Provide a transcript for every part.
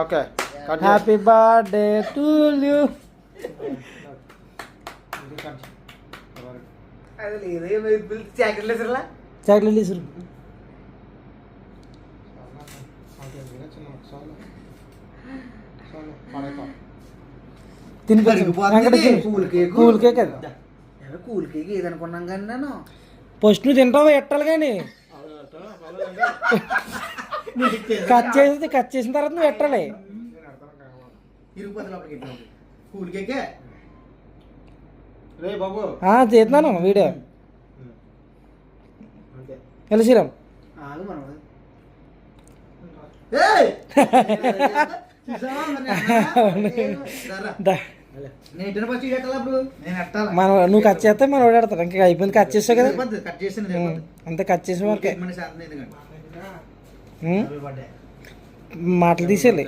Okay happy birthday to you. చాక్లెట్లు chocolate తీసురు. తిని cool cake అది. కూల్ కేక్ ఏదనుకున్నాం కానీ నేను ఫస్ట్ నువ్వు తింటావు ఎట్టాలి కానీ కట్ చేసిన తర్వాత నువ్వు ఎట్టాలి. తిరుపతి లోపలికి కూల్ కేకే రే బాబు చేస్తున్నాను వీడియో. ఎలా శ్రీరామ్ ఆగు మనం మన నువ్వు కట్ చేస్తే మనం ఓడాడతాడు. ఇంకా అయిపోయింది, కట్ చేస్తావు కదా అంతే. కట్ చేసే వరకే మాటలు తీసేయాలి.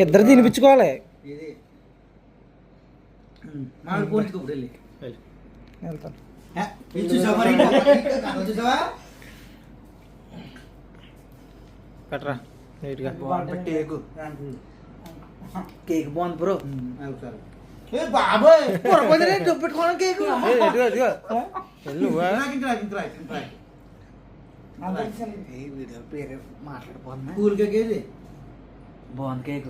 ఇద్దరు తినిపించుకోవాలి. వెళ్తాను. కట్టరా నీట్గా. కేక్ బాగుంది బ్రో. బాబాయ్ పెట్టుకోవడం కేక్ మాట్లాడిపోతున్నా. కూల్ కేక్ ఏది బాగుంది కేక్.